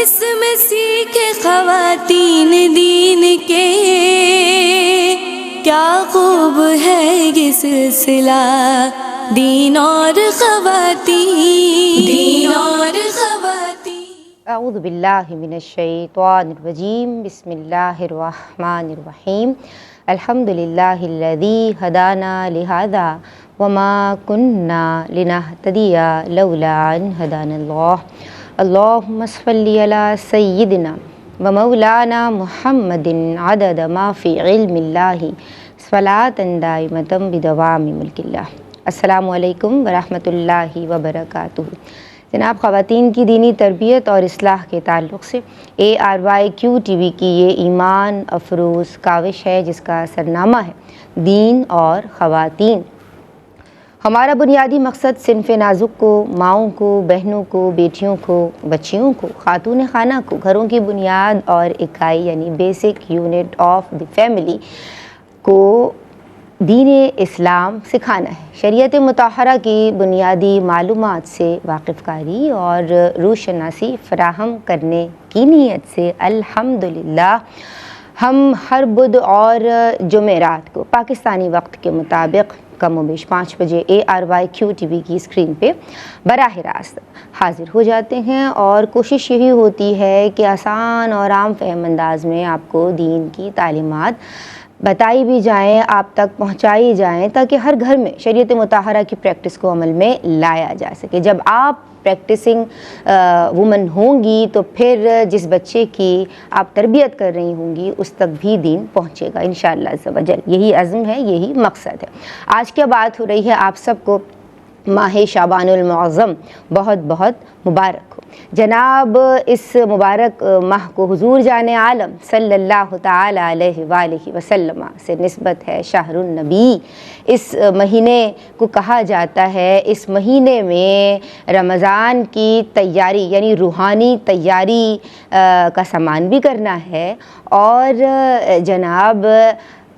اس میں سیکھے خواتین دین کے، کیا خوب ہے یہ سلسلہ دین اور خواتین اعوذ باللہ من الشیطان الرجیم، بسم اللہ الرحمن الرحیم، الحمدللہ الذی ہدانا لہذا وما کننا لنہتدی لولا ان ہدانا اللہ، اللہم صلی علی سیدنا و مولانا محمد عدد ما فی علم اللہ صلاۃ دائمۃ بدوام ملک اللہ۔ السلام علیکم ورحمۃ اللہ وبرکاتہ۔ جناب، خواتین کی دینی تربیت اور اصلاح کے تعلق سے ARYQ TV کی یہ ایمان افروز کاوش ہے جس کا سرنامہ ہے دین اور خواتین۔ ہمارا بنیادی مقصد صنف نازک کو، ماؤں کو، بہنوں کو، بیٹیوں کو، بچیوں کو، خاتون خانہ کو، گھروں کی بنیاد اور اکائی یعنی basic unit of the family کو دین اسلام سکھانا ہے، شریعت مطہرہ کی بنیادی معلومات سے واقف کاری اور روشناسی فراہم کرنے کی نیت سے الحمدللہ ہم ہر بدھ اور جمعرات کو پاکستانی وقت کے مطابق کم و بیش 5 بجے ARYQ TV کی اسکرین پہ براہ راست حاضر ہو جاتے ہیں، اور کوشش یہی ہوتی ہے کہ آسان اور عام فہم انداز میں آپ کو دین کی تعلیمات بتائی بھی جائیں، آپ تک پہنچائی جائیں، تاکہ ہر گھر میں شریعت مطہرہ کی پریکٹس کو عمل میں لایا جا سکے۔ جب آپ پریکٹسنگ وومن ہوں گی تو پھر جس بچے کی آپ تربیت کر رہی ہوں گی اس تک بھی دین پہنچے گا انشاءاللہ عز و جل۔ یہی عزم ہے، یہی مقصد ہے۔ آج کیا بات ہو رہی ہے، آپ سب کو ماہ شعبان المعظم بہت بہت مبارک ہو۔ جناب، اس مبارک ماہ کو حضور جان عالم صلی اللہ تعالی علیہ وآلہ وسلم سے نسبت ہے شہر النبی۔ اس مہینے کو کہا جاتا ہے، اس مہینے میں رمضان کی تیاری یعنی روحانی تیاری کا سامان بھی کرنا ہے، اور جناب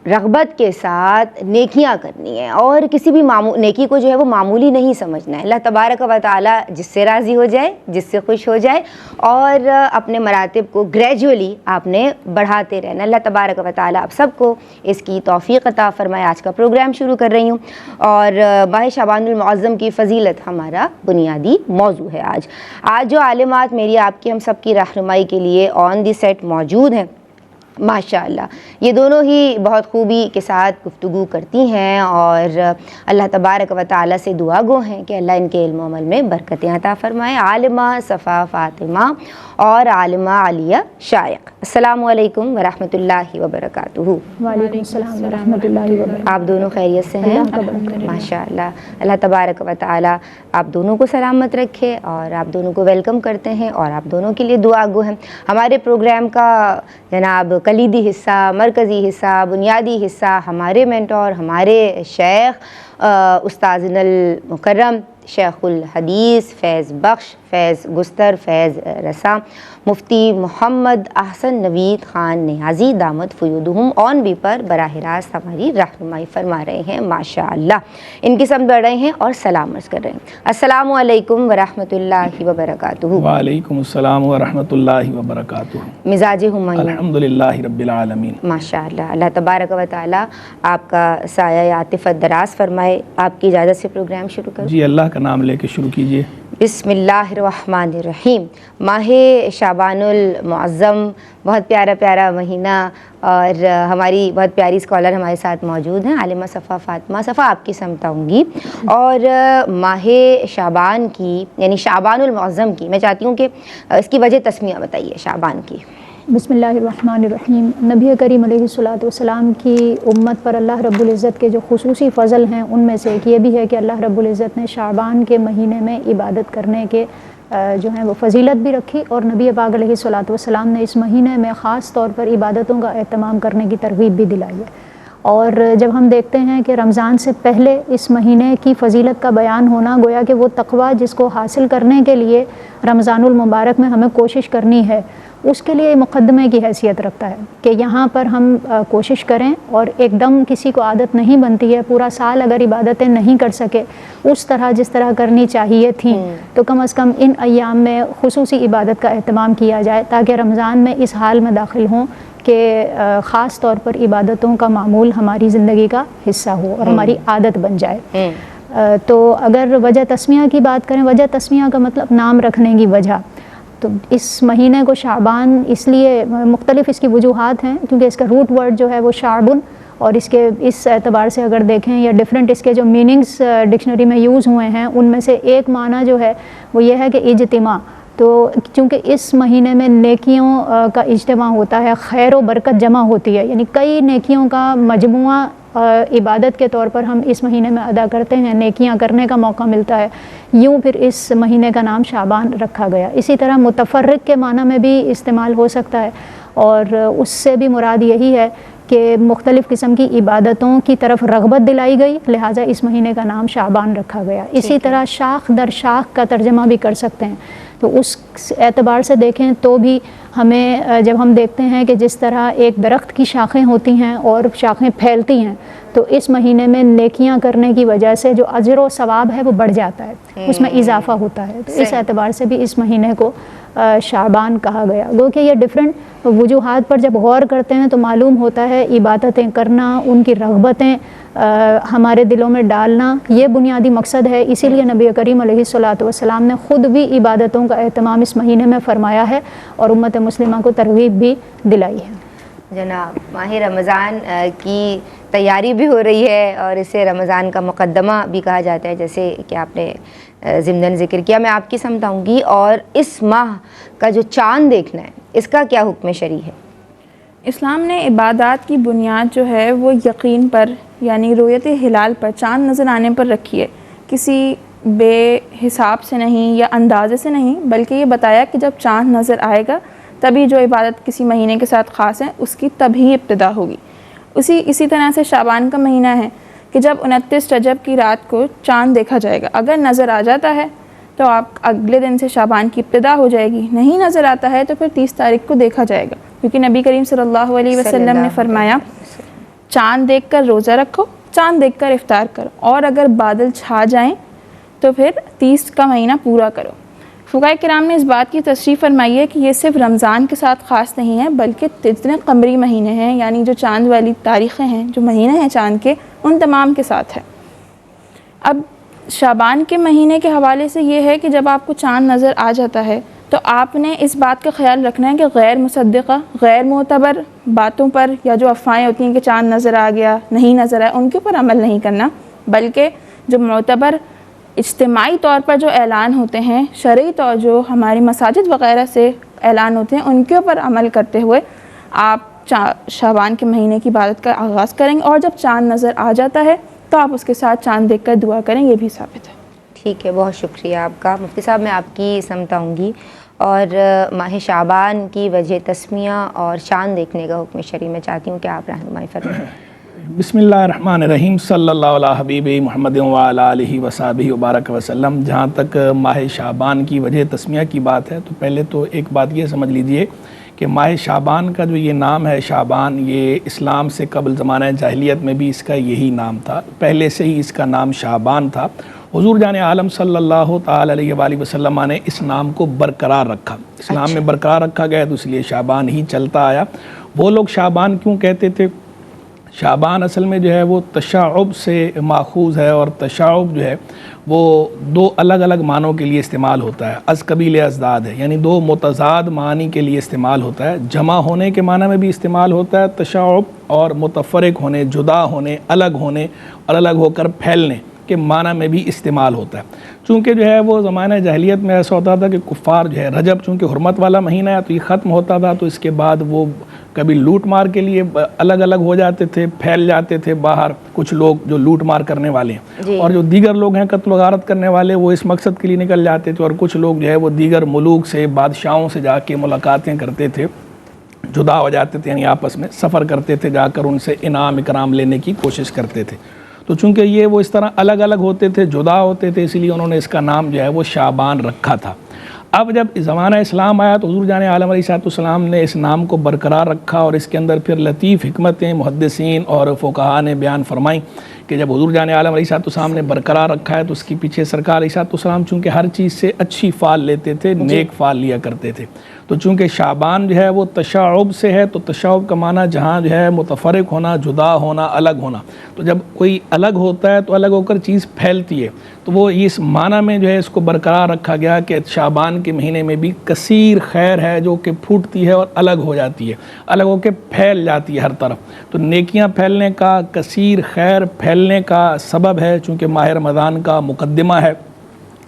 رغبت کے ساتھ نیکیاں کرنی ہیں، اور کسی بھی نیکی کو جو ہے وہ معمولی نہیں سمجھنا ہے۔ اللہ تبارک و تعالی جس سے راضی ہو جائے، جس سے خوش ہو جائے، اور اپنے مراتب کو گریجولی آپ نے بڑھاتے رہنا۔ اللہ تبارک و تعالی آپ سب کو اس کی توفیق عطا فرمائے۔ آج کا پروگرام شروع کر رہی ہوں، اور ماہ شعبان المعظم کی فضیلت ہمارا بنیادی موضوع ہے۔ آج جو عالمات میری آپ کی ہم سب کی رہنمائی کے لیے آن دی سیٹ موجود ہیں، ماشاءاللہ یہ دونوں ہی بہت خوبی کے ساتھ گفتگو کرتی ہیں، اور اللہ تبارک و تعالی سے دعا گو ہیں کہ اللہ ان کے علم و عمل میں برکتیں عطا فرمائے۔ عالمہ صفا فاطمہ اور عالمہ علیہ شائق، السلام علیکم ورحمۃ اللہ وبرکاتہ۔ وعلیکم السلام ورحمۃ اللہ وبرکاتہ۔ آپ دونوں خیریت سے ہیں؟ ماشاءاللہ، اللہ تبارک و تعالی آپ دونوں کو سلامت رکھے، اور آپ دونوں کو ویلکم کرتے ہیں، اور آپ دونوں کے لیے دعا گو ہیں۔ ہمارے پروگرام کا جناب کلیدی حصہ، مرکزی حصہ، بنیادی حصہ ہمارے مینٹور، ہمارے شیخ استاذنا المکرم شیخ الحدیث فیض بخش، فیض گستر، فیض رسا مفتی محمد احسن نوید خان نیازی دامت فیودہم آن بھی پر براہ راست ہماری رہنمائی فرما رہے ہیں ماشاءاللہ۔ ان کی سمت بڑھ رہے ہیں اور سلام عرض کر رہے ہیں۔ السلام علیکم ورحمۃ اللہ وبرکاتہ۔ وعلیکم السلام ورحمۃ اللہ وبرکاتہ۔ مزاج ہمایوں الحمدللہ رب العالمین۔ ماشاءاللہ، اللہ تبارک و تعالی آپ کا سایہ عاطفت دراز فرمائے۔ آپ کی اجازت سے پروگرام شروع کروں؟ جی، اللہ کا نام لے کے شروع کیجیے۔ بسم اللہ الرحمن الرحیم۔ ماہ شعبان المعظم بہت پیارا مہینہ، اور ہماری بہت پیاری اسکالر ہمارے ساتھ موجود ہیں، عالمہ صفا فاطمہ۔ صفا، آپ کی سمت آؤں گی، اور ماہ شعبان کی یعنی شعبان المعظم کی میں چاہتی ہوں کہ اس کی وجہ تسمیہ بتائیے شعبان کی۔ بسم اللہ الرحمن الرحیم۔ نبی کریم علیہ الصلاۃ والسلام کی امت پر اللہ رب العزت کے جو خصوصی فضل ہیں ان میں سے ایک یہ بھی ہے کہ اللہ رب العزت نے شعبان کے مہینے میں عبادت کرنے کے جو ہیں وہ فضیلت بھی رکھی، اور نبی پاک علیہ الصلاۃ والسلام نے اس مہینے میں خاص طور پر عبادتوں کا اہتمام کرنے کی ترغیب بھی دلائی ہے۔ اور جب ہم دیکھتے ہیں کہ رمضان سے پہلے اس مہینے کی فضیلت کا بیان ہونا، گویا کہ وہ تقویٰ جس کو حاصل کرنے کے لیے رمضان المبارک میں ہمیں کوشش کرنی ہے، اس کے لیے مقدمے کی حیثیت رکھتا ہے کہ یہاں پر ہم کوشش کریں، اور ایک دم کسی کو عادت نہیں بنتی ہے، پورا سال اگر عبادتیں نہیں کر سکے اس طرح جس طرح کرنی چاہیے تھیں، تو کم از کم ان ایام میں خصوصی عبادت کا اہتمام کیا جائے، تاکہ رمضان میں اس حال میں داخل ہوں کہ خاص طور پر عبادتوں کا معمول ہماری زندگی کا حصہ ہو اور ہماری عادت بن جائے۔ تو اگر وجہ تسمیہ کی بات کریں، وجہ تسمیہ کا مطلب نام رکھنے کی وجہ، تو اس مہینے کو شعبان اس لیے مختلف اس کی وجوہات ہیں، کیونکہ اس کا روٹ ورڈ جو ہے وہ شعبن، اور اس اعتبار سے اگر دیکھیں یا ڈفرینٹ اس کے جو میننگز ڈکشنری میں یوز ہوئے ہیں، ان میں سے ایک معنی جو ہے وہ یہ ہے کہ اجتماع۔ تو چونکہ اس مہینے میں نیکیوں کا اجتماع ہوتا ہے، خیر و برکت جمع ہوتی ہے، یعنی کئی نیکیوں کا مجموعہ عبادت کے طور پر ہم اس مہینے میں ادا کرتے ہیں، نیکیاں کرنے کا موقع ملتا ہے، یوں پھر اس مہینے کا نام شعبان رکھا گیا۔ اسی طرح متفرق کے معنی میں بھی استعمال ہو سکتا ہے، اور اس سے بھی مراد یہی ہے کہ مختلف قسم کی عبادتوں کی طرف رغبت دلائی گئی، لہٰذا اس مہینے کا نام شعبان رکھا گیا۔ اسی طرح شاخ در شاخ کا ترجمہ بھی کر سکتے ہیں، تو اس اعتبار سے دیکھیں تو بھی ہمیں جب ہم دیکھتے ہیں کہ جس طرح ایک درخت کی شاخیں ہوتی ہیں اور شاخیں پھیلتی ہیں، تو اس مہینے میں نیکیاں کرنے کی وجہ سے جو اجر و ثواب ہے وہ بڑھ جاتا ہے، اس میں اضافہ ہوتا ہے، تو اس اعتبار سے بھی اس مہینے کو شعبان کہا گیا۔ گو کہ یہ ڈفرینٹ وجوہات پر جب غور کرتے ہیں تو معلوم ہوتا ہے عبادتیں کرنا، ان کی رغبتیں ہمارے دلوں میں ڈالنا، یہ بنیادی مقصد ہے۔ اسی لیے نبی کریم علیہ الصلاۃ والسلام نے خود بھی عبادتوں کا اہتمام اس مہینے میں فرمایا ہے اور امت مسلمہ کو ترغیب بھی دلائی ہے۔ جناب، ماہ رمضان کی تیاری بھی ہو رہی ہے اور اسے رمضان کا مقدمہ بھی کہا جاتا ہے، جیسے کہ آپ نے ضمناً ذکر کیا۔ میں آپ کی سمجھاؤں گی، اور اس ماہ کا جو چاند دیکھنا ہے اس کا کیا حکم شرعی ہے؟ اسلام نے عبادات کی بنیاد جو ہے وہ یقین پر، یعنی رؤیت ہلال پر، چاند نظر آنے پر رکھی ہے، کسی بے حساب سے نہیں یا اندازے سے نہیں، بلکہ یہ بتایا کہ جب چاند نظر آئے گا تبھی جو عبادت کسی مہینے کے ساتھ خاص ہے اس کی تبھی ابتدا ہوگی۔ اسی طرح سے شعبان کا مہینہ ہے کہ جب 29 رجب کی رات کو چاند دیکھا جائے گا، اگر نظر آ جاتا ہے تو آپ اگلے دن سے شعبان کی ابتدا ہو جائے گی، نہیں نظر آتا ہے تو پھر 30 تاریخ کو دیکھا جائے گا، کیونکہ نبی کریم صلی اللہ علیہ وسلم نے فرمایا چاند دیکھ کر روزہ رکھو، چاند دیکھ کر افطار کرو، اور اگر بادل چھا جائیں تو پھر 30 کا مہینہ پورا کرو۔ فقہاء کرام نے اس بات کی تشریح فرمائی ہے کہ یہ صرف رمضان کے ساتھ خاص نہیں ہے، بلکہ جتنے قمری مہینے ہیں، یعنی جو چاند والی تاریخیں ہیں، جو مہینے ہیں چاند کے، ان تمام کے ساتھ ہے۔ اب شعبان کے مہینے کے حوالے سے یہ ہے کہ جب آپ کو چاند نظر آ جاتا ہے تو آپ نے اس بات کا خیال رکھنا ہے کہ غیر مصدقہ، غیر معتبر باتوں پر، یا جو افواہیں ہوتی ہیں کہ چاند نظر آ گیا، نہیں نظر آیا، ان کے اوپر عمل نہیں کرنا، بلکہ جو معتبر اجتماعی طور پر جو اعلان ہوتے ہیں، شرعی طور جو ہماری مساجد وغیرہ سے اعلان ہوتے ہیں، ان کے اوپر عمل کرتے ہوئے آپ شعبان کے مہینے کی عبادت کا آغاز کریں گے، اور جب چاند نظر آ جاتا ہے تو آپ اس کے ساتھ چاند دیکھ کر دعا کریں، یہ بھی ثابت ہے۔ ٹھیک ہے، بہت شکریہ آپ کا مفتی صاحب۔ میں آپ کی سمجھاؤں گی، اور ماہ شعبان کی وجہ تسمیہ اور چاند دیکھنے کا حکم شرعی میں چاہتی ہوں کہ آپ رہنمائی فرمائیں۔ بسم اللہ الرحمن الرحیم، صلی اللہ علیہ حبیب محمد وعلی آلہ وصحبہ وبارک وسلم۔ جہاں تک ماہ شعبان کی وجہ تسمیہ کی بات ہے تو پہلے تو ایک بات یہ سمجھ لیجئے کہ ماہ شعبان کا جو یہ نام ہے شعبان، یہ اسلام سے قبل زمانہ جاہلیت میں بھی اس کا یہی نام تھا، پہلے سے ہی اس کا نام شعبان تھا۔ حضور جان عالم صلی اللہ تعالی علیہ وآلہ وسلم نے اس نام کو برقرار رکھا، اسلام میں برقرار رکھا گیا، تو اس لیے شعبان ہی چلتا آیا۔ وہ لوگ شعبان کیوں کہتے تھے؟ شعبان اصل میں جو ہے وہ تشعب سے ماخوذ ہے، اور تشعب جو ہے وہ دو الگ الگ معنوں کے لیے استعمال ہوتا ہے، از قبیل ازداد ہے، یعنی دو متضاد معنی کے لیے استعمال ہوتا ہے۔ جمع ہونے کے معنی میں بھی استعمال ہوتا ہے تشعب، اور متفرق ہونے، جدا ہونے، الگ ہونے اور الگ ہو کر پھیلنے کے معنی میں بھی استعمال ہوتا ہے۔ چونکہ جو ہے وہ زمانہ جاہلیت میں ایسا ہوتا تھا کہ کفار جو ہے رجب چونکہ حرمت والا مہینہ ہے تو یہ ختم ہوتا تھا، تو اس کے بعد وہ کبھی لوٹ مار کے لیے الگ الگ ہو جاتے تھے، پھیل جاتے تھے باہر، کچھ لوگ جو لوٹ مار کرنے والے ہیں، اور جو دیگر لوگ ہیں قتل و غارت کرنے والے، وہ اس مقصد کے لیے نکل جاتے تھے، اور کچھ لوگ جو ہے وہ دیگر ملوک سے، بادشاہوں سے جا کے ملاقاتیں کرتے تھے، جدا ہو جاتے تھے، یعنی آپس میں سفر کرتے تھے، جا کر ان سے انعام اکرام لینے کی کوشش کرتے تھے۔ تو چونکہ یہ وہ اس طرح الگ الگ ہوتے تھے، جدا ہوتے تھے، اسی لیے انہوں نے اس کا نام جو ہے وہ شعبان رکھا تھا۔ اب جب زمانہ اسلام آیا تو حضور جان عالم علیہ السلام نے اس نام کو برقرار رکھا، اور اس کے اندر پھر لطیف حکمتیں محدثین اور فقہاء نے بیان فرمائیں کہ جب حضور جان عالم علیہ السلام نے برقرار رکھا ہے تو اس کے پیچھے سرکار علیہ السلام چونکہ ہر چیز سے اچھی فال لیتے تھے، نیک فال لیا کرتے تھے، تو چونکہ شعبان جو ہے وہ تشعب سے ہے، تو تشعب کا معنی جہاں جو ہے متفرق ہونا، جدا ہونا، الگ ہونا، تو جب کوئی الگ ہوتا ہے تو الگ ہو کر چیز پھیلتی ہے، تو وہ اس معنی میں جو ہے اس کو برقرار رکھا گیا کہ شعبان کے مہینے میں بھی کثیر خیر ہے جو کہ پھوٹتی ہے اور الگ ہو جاتی ہے، الگ ہو کے پھیل جاتی ہے ہر طرف، تو نیکیاں پھیلنے کا، کثیر خیر پھیلنے کا سبب ہے، چونکہ ماہ رمضان کا مقدمہ ہے،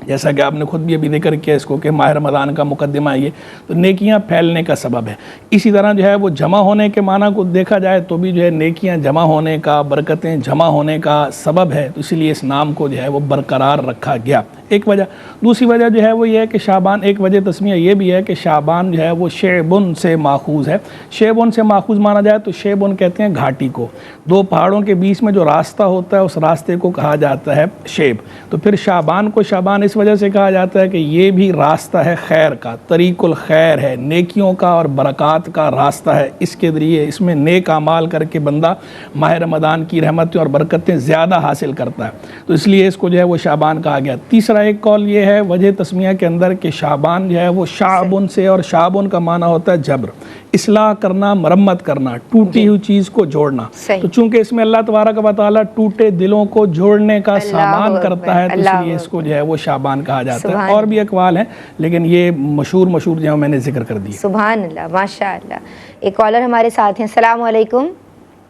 جیسا کہ آپ نے خود بھی ابھی ذکر کیا اس کو کہ ماہ رمضان کا مقدمہ ہے یہ، تو نیکیاں پھیلنے کا سبب ہے۔ اسی طرح جو ہے وہ جمع ہونے کے معنی کو دیکھا جائے تو بھی جو ہے نیکیاں جمع ہونے کا، برکتیں جمع ہونے کا سبب ہے، تو اسی لیے اس نام کو جو ہے وہ برقرار رکھا گیا، ایک وجہ۔ دوسری وجہ جو ہے وہ یہ ہے کہ شعبان، ایک وجہ تسمیہ یہ بھی ہے کہ شعبان جو ہے وہ شعبن سے ماخوذ ہے۔ شعبن سے ماخوذ مانا جائے تو شعبن کہتے ہیں گھاٹی کو، دو پہاڑوں کے بیچ میں جو راستہ ہوتا ہے اس راستے کو کہا جاتا ہے شیب، تو پھر شعبان کو شعبان اس وجہ سے کہا جاتا ہے کہ یہ بھی راستہ ہے خیر کا، طریق الخیر ہے، نیکیوں کا اور برکات کا راستہ ہے، اس کے ذریعے اس میں نیک اعمال کر کے بندہ ماہ رمضان کی رحمتیں اور برکتیں زیادہ حاصل کرتا ہے، تو اس لیے اس کو جو ہے وہ شعبان کہا گیا۔ تیسرا ایک قول یہ ہے وجہ تسمیہ کے اندر کہ شعبان جو ہے وہ شعبن سے، اور شعبن کا معنی ہوتا ہے جبر، اصلاح کرنا، مرمت کرنا، ٹوٹی ہوئی چیز کو جوڑنا، تو چونکہ اس میں اللہ تبارک و تعالیٰ ٹوٹے دلوں کو جوڑنے کا سامان کرتا ہے، تو اس لیے اس کو جو ہے وہ شعبان کہا جاتا ہے۔ اور بھی اقوال ہیں لیکن یہ مشہور جو میں نے ذکر کر دی۔ سبحان اللہ، ماشاء اللہ۔ ایک کالر ہمارے ساتھ ہیں، السلام علیکم۔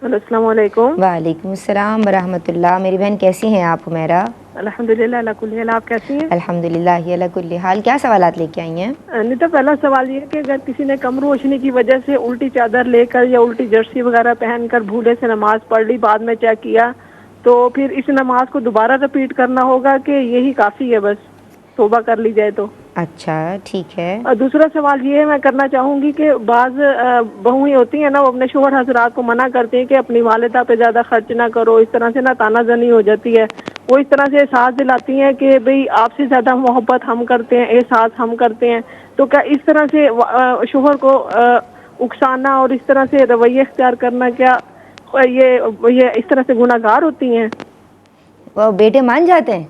السلام علیکم۔ وعلیکم السلام ورحمۃ اللہ۔ میری بہن کیسی ہیں آپ حمیرہ؟ الحمدللہ اللہ کل حال، آپ کیسی ہیں؟ الحمدللہ اللہ کل حال۔ کیا سوالات لے کے آئی ہیں؟ نیتا، پہلا سوال یہ ہے کہ اگر کسی نے کم روشنی کی وجہ سے الٹی چادر لے کر یا الٹی جرسی وغیرہ پہن کر بھولے سے نماز پڑھ لی، بعد میں چیک کیا، تو پھر اس نماز کو دوبارہ رپیٹ کرنا ہوگا کہ یہی کافی ہے، بس توبہ کر لی جائے تو؟ اچھا ٹھیک ہے۔ اور دوسرا سوال یہ ہے، میں کرنا چاہوں گی کہ بعض بہویں ہوتی ہیں نا، وہ اپنے شوہر حضرات کو منع کرتے ہیں کہ اپنی والدہ پہ زیادہ خرچ نہ کرو، اس طرح سے نہ تانا زنی ہو جاتی ہے، وہ اس طرح سے احساس دلاتی ہیں کہ بھئی آپ سے زیادہ محبت ہم کرتے ہیں، احساس ہم کرتے ہیں، تو کیا اس طرح سے شوہر کو اکسانا اور اس طرح سے رویہ اختیار کرنا، کیا یہ اس طرح سے گناہ گار ہوتی ہیں؟ وہ بیٹے مان جاتے ہیں؟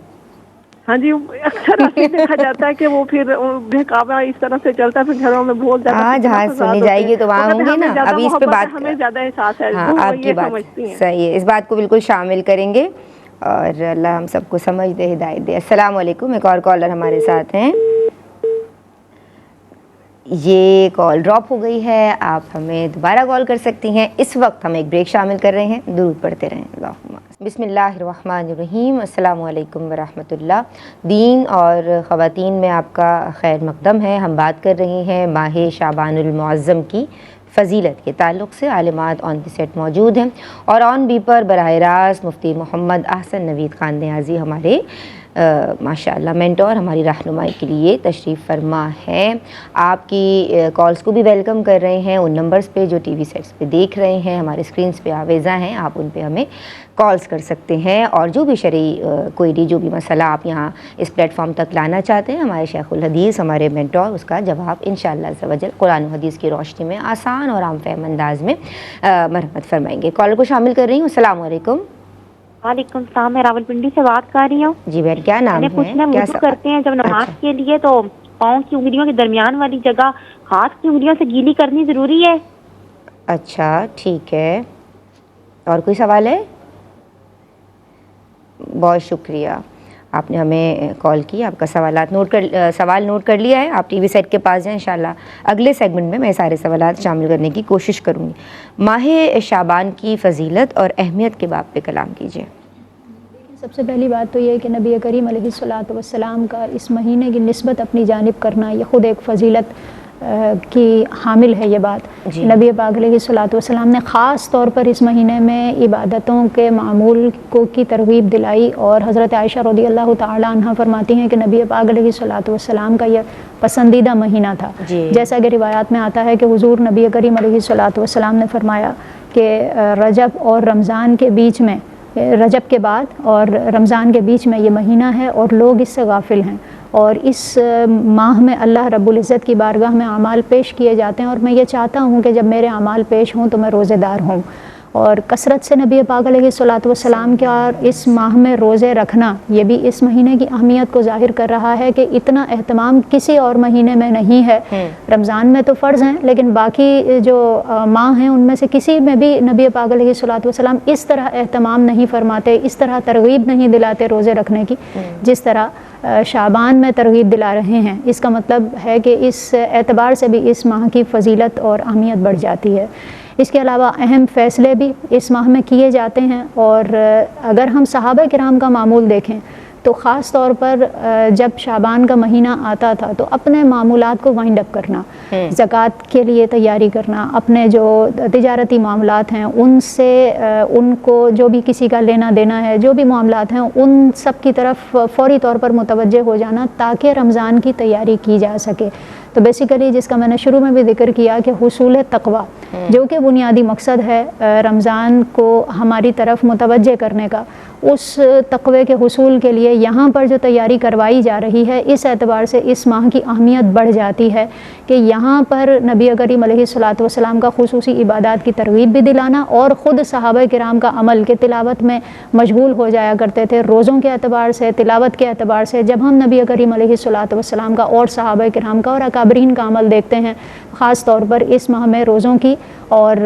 ہاں جی، اکثر ایسے دیکھا جاتا ہے کہ وہ پھر بہکاوا اس طرح سے چلتا ہے، پھر گھروں میں بہت زیادہ ہاں جہاں سنی جائے گی تو وہاں ہوں گے نا۔ ابھی اس پہ بات، ہمیں زیادہ احساس ہے، ہاں آپ کی بات صحیح ہے، اس بات کو بالکل شامل کریں گے اور اللہ ہم سب کو سمجھ دے، ہدایت دے۔ السلام علیکم۔ ایک اور کالر ہمارے ساتھ ہیں، یہ کال ڈراپ ہو گئی ہے، آپ ہمیں دوبارہ کال کر سکتی ہیں۔ اس وقت ہم ایک بریک شامل کر رہے ہیں، درود پڑھتے رہیں۔ اللہم بسم اللہ الرحمن الرحیم۔ السلام علیکم ورحمۃ اللہ۔ دین اور خواتین میں آپ کا خیر مقدم ہے۔ ہم بات کر رہے ہیں ماہ شعبان المعظم کی فضیلت کے تعلق سے۔ عالمات آن دی سیٹ موجود ہیں اور آن بی پر براہ راست مفتی محمد احسن نوید خان نیازی ہمارے ماشاء اللہ مینٹور، ہماری رہنمائی کے لیے تشریف فرما ہے۔ آپ کی کالز کو بھی ویلکم کر رہے ہیں ان نمبرز پہ جو ٹی وی سیٹس پہ دیکھ رہے ہیں، ہمارے اسکرینز پہ آویزہ ہیں، آپ ان پہ ہمیں کالز کر سکتے ہیں، اور جو بھی شرعی کوئری، جو بھی مسئلہ آپ یہاں اس پلیٹ فارم تک لانا چاہتے ہیں، ہمارے شیخ الحدیث، ہمارے مینٹور اس کا جواب انشاءاللہ عز و جل قرآن و حدیث کی روشنی میں آسان اور عام فہم انداز میں مرحمت فرمائیں گے۔ کالر کو شامل کر رہی ہوں۔ السلام علیکم۔ وعلیکم السلام، میں راولپنڈی سے بات کر رہی ہوں۔ جی بہن کیا نام ہے؟ پوچھنا، وضو کرتے ہیں جب نماز کے لیے تو پاؤں کی انگلیوں کے درمیان والی جگہ ہاتھ کی انگلیوں سے گیلی کرنی ضروری ہے؟ اچھا ٹھیک ہے، اور کوئی سوال ہے؟ بہت شکریہ، آپ نے ہمیں کال کی، آپ کا سوال نوٹ کر لیا ہے۔ آپ ٹی وی سیٹ کے پاس جائیں، انشاءاللہ اگلے سیگمنٹ میں سارے سوالات شامل کرنے کی کوشش کروں گی۔ ماہ شعبان کی فضیلت اور اہمیت کے باب پہ کلام کیجیے۔ سب سے پہلی بات تو یہ ہے کہ نبی کریم علیہ الصلوۃ والسلام کا اس مہینے کی نسبت اپنی جانب کرنا، یہ خود ایک فضیلت کی حامل ہے یہ بات۔ نبی پاک علیہ الصلوۃ والسلام نے خاص طور پر اس مہینے میں عبادتوں کے معمول کی ترغیب دلائی، اور حضرت عائشہ رضی اللہ تعالی عنہ فرماتی ہیں کہ نبی پاک علیہ الصلوۃ والسلام کا یہ پسندیدہ مہینہ تھا۔ جیسا کہ روایات میں آتا ہے کہ حضور نبی کریم علیہ الصلوۃ والسلام نے فرمایا کہ رجب اور رمضان کے بیچ میں، رجب کے بعد اور رمضان کے بیچ میں یہ مہینہ ہے اور لوگ اس سے غافل ہیں، اور اس ماہ میں اللہ رب العزت کی بارگاہ میں اعمال پیش کیے جاتے ہیں، اور میں یہ چاہتا ہوں کہ جب میرے اعمال پیش ہوں تو میں روزے دار ہوں، اور کثرت سے نبی پاک علیہ الصلوۃ والسلام کے اور اس ماہ میں روزے رکھنا یہ بھی اس مہینے کی اہمیت کو ظاہر کر رہا ہے کہ اتنا اہتمام کسی اور مہینے میں نہیں ہے۔ رمضان میں تو فرض ہیں، لیکن باقی جو ماہ ہیں ان میں سے کسی میں بھی نبی پاک علیہ الصلوۃ والسلام اس طرح اہتمام نہیں فرماتے، اس طرح ترغیب نہیں دلاتے روزے رکھنے کی جس طرح شعبان میں ترغیب دلا رہے ہیں۔ اس کا مطلب ہے کہ اس اعتبار سے بھی اس ماہ کی فضیلت اور اہمیت بڑھ جاتی ہے۔ اس کے علاوہ اہم فیصلے بھی اس ماہ میں کیے جاتے ہیں، اور اگر ہم صحابہ کرام کا معمول دیکھیں تو خاص طور پر جب شعبان کا مہینہ آتا تھا تو اپنے معمولات کو وائنڈ اپ کرنا، زکوٰۃ کے لیے تیاری کرنا، اپنے جو تجارتی معاملات ہیں ان سے ان کو جو بھی کسی کا لینا دینا ہے، جو بھی معاملات ہیں ان سب کی طرف فوری طور پر متوجہ ہو جانا تاکہ رمضان کی تیاری کی جا سکے۔ تو بیسیکلی جس کا میں نے شروع میں بھی ذکر کیا کہ حصول تقویٰ جو کہ بنیادی مقصد ہے رمضان کو ہماری طرف متوجہ کرنے کا، اس تقوی کے حصول کے لیے یہاں پر جو تیاری کروائی جا رہی ہے اس اعتبار سے اس ماہ کی اہمیت بڑھ جاتی ہے کہ یہاں پر نبی کریم علیہ الصلوۃ والسلام کا خصوصی عبادات کی ترغیب بھی دلانا، اور خود صحابہ کرام کا عمل کے تلاوت میں مشغول ہو جایا کرتے تھے، روزوں کے اعتبار سے، تلاوت کے اعتبار سے۔ جب ہم نبی کریم علیہ الصلوۃ والسلام کا اور صحابہ کرام کا اور اکابرین کا عمل دیکھتے ہیں، خاص طور پر اس ماہ میں روزوں کی اور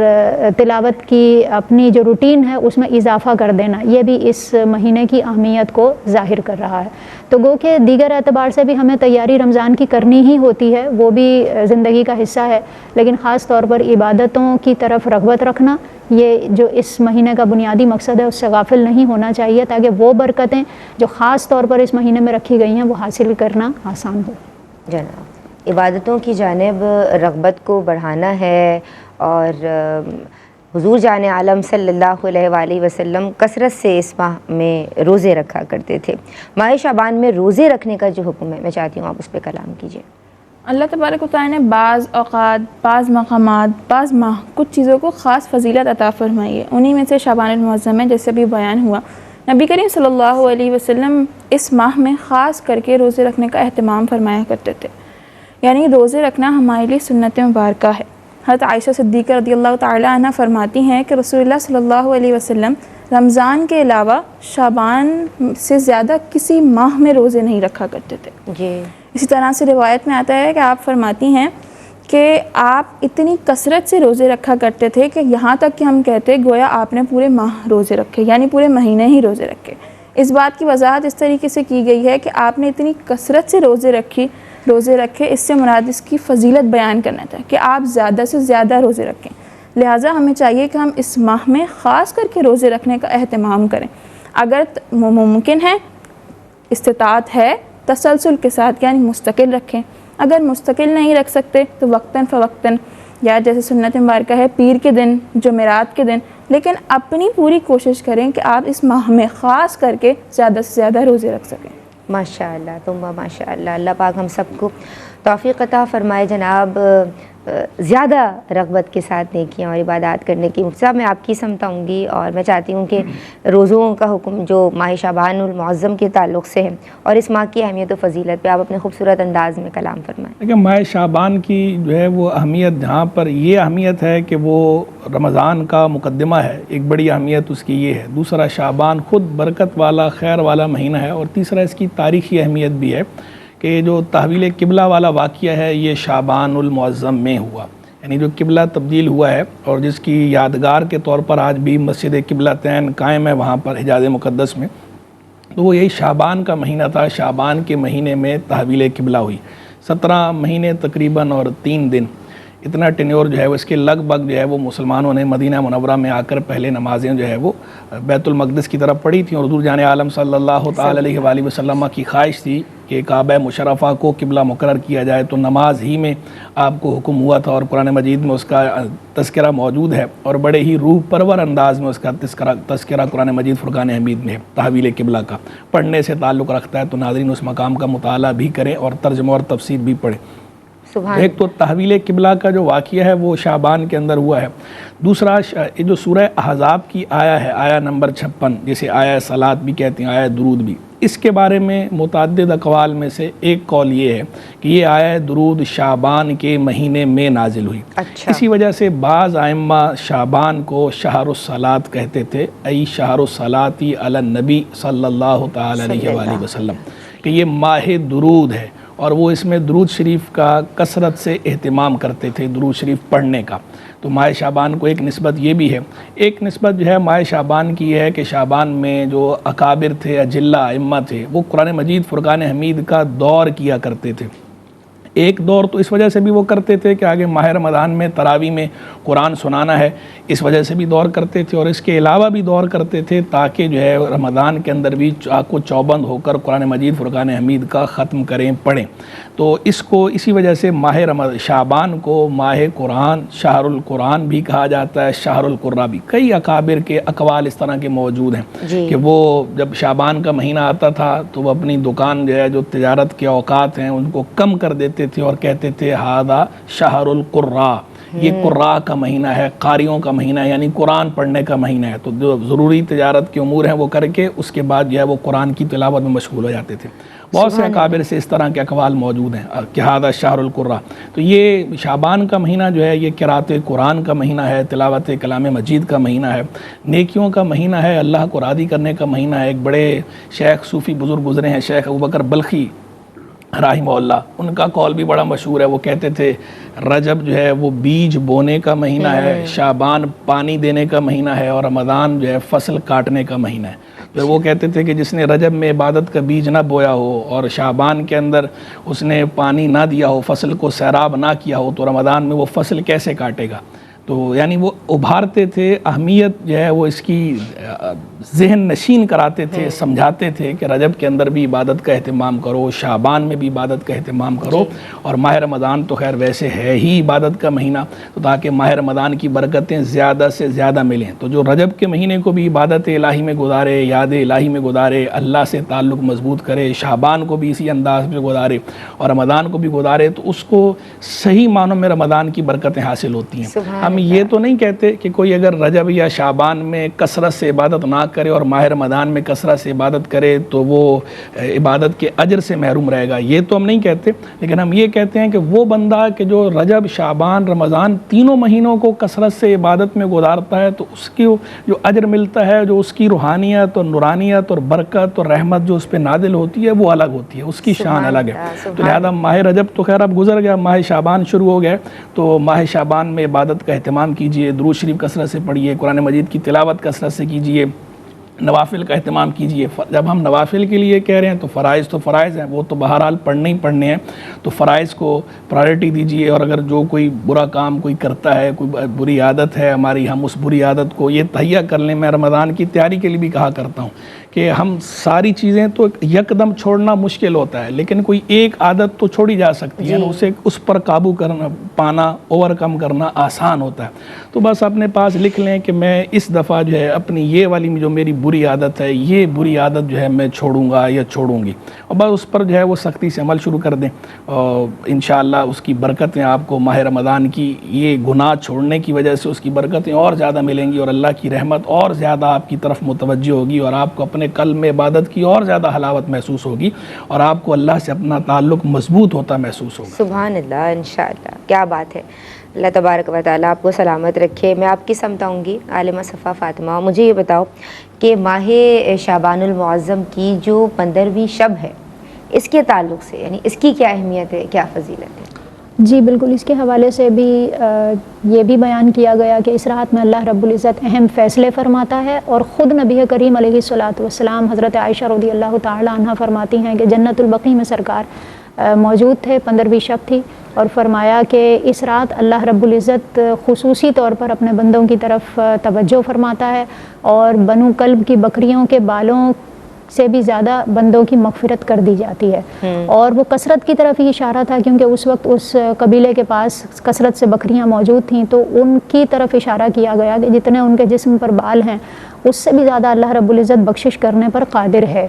تلاوت کی اپنی جو روٹین ہے اس میں اضافہ کر دینا، یہ بھی اس مہینے کی اہمیت کو ظاہر کر رہا ہے۔ تو گو کہ دیگر اعتبار سے بھی ہمیں تیاری رمضان کی کرنی ہی ہوتی ہے، وہ بھی زندگی کا حصہ ہے، لیکن خاص طور پر عبادتوں کی طرف رغبت رکھنا یہ جو اس مہینے کا بنیادی مقصد ہے اس سے غافل نہیں ہونا چاہیے تاکہ وہ برکتیں جو خاص طور پر اس مہینے میں رکھی گئی ہیں وہ حاصل کرنا آسان ہو۔ جناب، عبادتوں کی جانب رغبت کو بڑھانا ہے، اور حضور جان عالم صلی اللہ علیہ وآلہ وسلم کثرت سے اس ماہ میں روزے رکھا کرتے تھے۔ ماہ شعبان میں روزے رکھنے کا جو حکم ہے میں چاہتی ہوں آپ اس پہ کلام کیجیے۔ اللہ تبارک و تعالیٰ نے بعض اوقات، بعض مقامات، بعض ماہ کچھ چیزوں کو خاص فضیلت عطا فرمائی ہے، انہی میں سے شعبان المعظم ہے، جیسے بھی بیان ہوا۔ نبی کریم صلی اللہ علیہ وسلم اس ماہ میں خاص کر کے روزے رکھنے کا اہتمام فرمایا کرتے تھے، یعنی روزے رکھنا ہمارے لیے سنت مبارکہ ہے۔ حضرت عائشہ صدیقہ رضی اللہ تعالیٰ عنہ فرماتی ہیں کہ رسول اللہ صلی اللہ علیہ وسلم رمضان کے علاوہ شعبان سے زیادہ کسی ماہ میں روزے نہیں رکھا کرتے تھے۔ جی، اسی طرح سے روایت میں آتا ہے کہ آپ فرماتی ہیں کہ آپ اتنی کثرت سے روزے رکھا کرتے تھے کہ یہاں تک کہ ہم کہتے گویا آپ نے پورے ماہ روزے رکھے، یعنی پورے مہینے ہی روزے رکھے۔ اس بات کی وضاحت اس طریقے سے کی گئی ہے کہ آپ نے اتنی کثرت سے روزے رکھے، اس سے مراد اس کی فضیلت بیان کرنا تھا کہ آپ زیادہ سے زیادہ روزے رکھیں۔ لہٰذا ہمیں چاہیے کہ ہم اس ماہ میں خاص کر کے روزے رکھنے کا اہتمام کریں۔ اگر ممکن ہے، استطاعت ہے، تسلسل کے ساتھ یعنی مستقل رکھیں۔ اگر مستقل نہیں رکھ سکتے تو وقتاً فوقتاً، یا جیسے سنت مبارکہ ہے پیر کے دن، جمعرات کے دن، لیکن اپنی پوری کوشش کریں کہ آپ اس ماہ میں خاص کر کے زیادہ سے زیادہ روزے رکھ سکیں۔ ماشاء اللہ، تم ماشاء اللہ، اللہ پاک ہم سب کو توفیق عطا فرمائے جناب، زیادہ رغبت کے ساتھ نیکیاں اور عبادات کرنے کی۔ مفتی صاحب، میں آپ کی سمجھاؤں گی، اور میں چاہتی ہوں کہ روزوں کا حکم جو ماہ شعبان المعظم کے تعلق سے ہے اور اس ماہ کی اہمیت و فضیلت پہ آپ اپنے خوبصورت انداز میں کلام فرمائیں۔ لیکن ماہ شعبان کی جو ہے وہ اہمیت، جہاں پر یہ اہمیت ہے کہ وہ رمضان کا مقدمہ ہے، ایک بڑی اہمیت اس کی یہ ہے۔ دوسرا، شعبان خود برکت والا، خیر والا مہینہ ہے، اور تیسرا اس کی تاریخی اہمیت بھی ہے کہ جو تحویل قبلہ والا واقعہ ہے یہ شعبان المعظم میں ہوا، یعنی جو قبلہ تبدیل ہوا ہے اور جس کی یادگار کے طور پر آج بھی مسجد قبلتین قائم ہے وہاں پر حجاز مقدس میں، تو وہ یہی شعبان کا مہینہ تھا۔ شعبان کے مہینے میں تحویل قبلہ ہوئی، 17 مہینے تقریباً اور 3 دن، اتنا ٹینیور جو ہے وہ اس کے لگ بھگ جو ہے وہ مسلمانوں نے مدینہ منورہ میں آ کر پہلے نمازیں جو ہے وہ بیت المقدس کی طرف پڑھی تھیں، اور حضور جان عالم صلی اللہ تعالی علیہ وآلہ وسلم کی خواہش تھی کہ کعبہ مشرفہ کو قبلہ مقرر کیا جائے، تو نماز ہی میں آپ کو حکم ہوا تھا، اور قرآن مجید میں اس کا تذکرہ موجود ہے، اور بڑے ہی روح پرور انداز میں اس کا تذکرہ قرآن مجید فرقان حمید میں ہے۔ تحویل قبلہ کا پڑھنے سے تعلق رکھتا ہے، تو ناظرین اس مقام کا مطالعہ بھی کریں اور ترجمہ اور تفسیر بھی پڑھیں۔ ایک تو تحویل قبلہ کا جو واقعہ ہے وہ شعبان کے اندر ہوا ہے، دوسرا جو سورہ احزاب کی آیا ہے، آیا نمبر 56، جسے آیا صلاۃ بھی کہتے ہیں، آیا درود بھی، اس کے بارے میں متعدد اقوال میں سے ایک قول یہ ہے کہ یہ آیت درود شعبان کے مہینے میں نازل ہوئی. اسی وجہ سے بعض ائمہ شعبان کو شہر الصلاۃ کہتے تھے، ای شہر الصلاۃ علی النبی صلی اللہ تعالی علیہ وآلہ وسلم، کہ یہ ماہ درود ہے، اور وہ اس میں درود شریف کا کثرت سے اہتمام کرتے تھے، درود شریف پڑھنے کا. تو ماہ شعبان کو ایک نسبت یہ بھی ہے. ایک نسبت جو ہے ماہ شعبان کی ہے کہ شعبان میں جو اکابر تھے، اجلہ ائمہ تھے، وہ قرآن مجید فرقان حمید کا دور کیا کرتے تھے. ایک دور تو اس وجہ سے بھی وہ کرتے تھے کہ آگے ماہ رمضان میں تراویح میں قرآن سنانا ہے، اس وجہ سے بھی دور کرتے تھے، اور اس کے علاوہ بھی دور کرتے تھے تاکہ جو ہے رمضان کے اندر بھی کو چوبند ہو کر قرآن مجید فرقان حمید کا ختم کریں، پڑھیں. تو اس کو اسی وجہ سے ماہ شعبان کو ماہ قرآن، شہر القرآن بھی کہا جاتا ہے، شہر القرآن بھی. کئی اکابر کے اقوال اس طرح کے موجود ہیں کہ وہ جب شعبان کا مہینہ آتا تھا تو وہ اپنی دکان جو ہے، جو تجارت کے اوقات ہیں، ان کو کم کر دیتے تھے اور کہتے تھے ہذا شہر القراء، یہ قراء کا مہینہ ہے، قاریوں کا مہینہ ہے، یعنی قرآن پڑھنے کا مہینہ ہے. تو جو ضروری تجارت کے امور ہیں وہ کر کے اس کے بعد جو ہے وہ قرآن کی تلاوت میں مشغول ہو جاتے تھے. بہت سے اکابر سے اس طرح کے اقوال موجود ہیں کہ ہذا شہر القراء. تو یہ شعبان کا مہینہ جو ہے یہ قرأت قرآن کا مہینہ ہے، تلاوت کلام مجید کا مہینہ ہے، نیکیوں کا مہینہ ہے، اللہ کو راضی کرنے کا مہینہ ہے. ایک بڑے شیخ صوفی بزرگ گزرے ہیں، شیخ ابوبکر بلخی رحمہ اللہ، ان کا قول بھی بڑا مشہور ہے. وہ کہتے تھے رجب جو ہے وہ بیج بونے کا مہینہ ہے، شعبان پانی دینے کا مہینہ ہے، اور رمضان جو ہے فصل کاٹنے کا مہینہ ہے. پھر وہ کہتے تھے کہ جس نے رجب میں عبادت کا بیج نہ بویا ہو اور شعبان کے اندر اس نے پانی نہ دیا ہو، فصل کو سیراب نہ کیا ہو، تو رمضان میں وہ فصل کیسے کاٹے گا؟ تو یعنی وہ ابھارتے تھے، اہمیت جو ہے وہ اس کی ذہن نشین کراتے تھے، سمجھاتے تھے کہ رجب کے اندر بھی عبادت کا اہتمام کرو، شعبان میں بھی عبادت کا اہتمام کرو، اور ماہ رمضان تو خیر ویسے ہے ہی عبادت کا مہینہ، تو تاکہ ماہ رمضان کی برکتیں زیادہ سے زیادہ ملیں. تو جو رجب کے مہینے کو بھی عبادت الہی میں گزارے، یاد الہی میں گزارے، اللہ سے تعلق مضبوط کرے، شعبان کو بھی اسی انداز میں گزارے اور رمضان کو بھی گزارے، تو اس کو صحیح معنوں میں رمضان کی برکتیں حاصل ہوتی ہیں. ہم یہ تو نہیں کہتے کہ کوئی اگر رجب یا شعبان میں کثرت سے عبادت نہ کرے اور ماہ رمضان میں کثرت سے عبادت کرے تو وہ عبادت کے اجر سے محروم رہے گا، یہ تو ہم نہیں کہتے. لیکن ہم یہ کہتے ہیں کہ وہ بندہ کہ جو رجب، شعبان، رمضان تینوں مہینوں کو کثرت سے عبادت میں گزارتا ہے تو اس کی جو اجر ملتا ہے، جو اس کی روحانیت اور نورانیت اور برکت اور رحمت جو اس پہ نازل ہوتی ہے وہ الگ ہوتی ہے، اس کی شان الگ ہے. تو لہذا ماہ رجب تو خیر اب گزر گیا، ماہ شعبان شروع ہو گئے، تو ماہ شعبان میں عبادت کا اہتمام کیجئے، درود شریف کثرت سے پڑھیے، قرآن مجید کی تلاوت کثرت سے کیجئے، نوافل کا اہتمام کیجئے. جب ہم نوافل کے لیے کہہ رہے ہیں تو فرائض تو فرائض ہیں، وہ تو بہرحال پڑھنے ہی پڑھنے ہیں، تو فرائض کو پرائرٹی دیجئے. اور اگر جو کوئی برا کام کوئی کرتا ہے، کوئی بری عادت ہے ہماری، ہم اس بری عادت کو یہ تہیہ کر لیں. میں رمضان کی تیاری کے لیے بھی کہا کرتا ہوں کہ ہم ساری چیزیں تو یکدم چھوڑنا مشکل ہوتا ہے، لیکن کوئی ایک عادت تو چھوڑی جا سکتی ہے، اسے اس پر قابو کرنا پانا، اوور کم کرنا آسان ہوتا ہے. تو بس اپنے پاس لکھ لیں کہ میں اس دفعہ جو ہے اپنی یہ والی جو میری بری عادت ہے، یہ بری عادت جو ہے میں چھوڑوں گا یا چھوڑوں گی، اور بس اس پر جو ہے وہ سختی سے عمل شروع کر دیں، اور انشاءاللہ اس کی برکتیں آپ کو ماہ رمضان کی یہ گناہ چھوڑنے کی وجہ سے اس کی برکتیں اور زیادہ ملیں گی، اور اللہ کی رحمت اور زیادہ آپ کی طرف متوجہ ہوگی، اور آپ کو اپنے قلب میں عبادت کی اور زیادہ حلاوت محسوس ہوگی، اور آپ کو اللہ سے اپنا تعلق مضبوط ہوتا محسوس ہوگا. سبحان اللہ، انشاءاللہ، کیا بات ہے. اللہ تبارک و تعالیٰ آپ کو سلامت رکھے. میں آپ کی سمت آؤں گی عالمہ صفا فاطمہ. مجھے یہ بتاؤ کہ ماہ شعبان المعظم کی جو 15ویں شب ہے، اس کے تعلق سے یعنی اس کی کیا اہمیت ہے، کیا فضیلت ہے؟ جی بالکل، اس کے حوالے سے بھی یہ بھی بیان کیا گیا کہ اس رات میں اللہ رب العزت اہم فیصلے فرماتا ہے، اور خود نبی کریم علیہ الصلاۃ والسلام حضرت عائشہ رضی اللہ تعالی عنہ فرماتی ہیں کہ جنت البقیع میں سرکار موجود تھے، 15ویں شب تھی، اور فرمایا کہ اس رات اللہ رب العزت خصوصی طور پر اپنے بندوں کی طرف توجہ فرماتا ہے، اور بنو کلب کی بکریوں کے بالوں سے بھی زیادہ بندوں کی مغفرت کر دی جاتی ہے. اور وہ کثرت کی طرف ہی اشارہ تھا، کیونکہ اس وقت اس قبیلے کے پاس کثرت سے بکریاں موجود تھیں، تو ان کی طرف اشارہ کیا گیا کہ جتنے ان کے جسم پر بال ہیں اس سے بھی زیادہ اللہ رب العزت بخشش کرنے پر قادر ہے.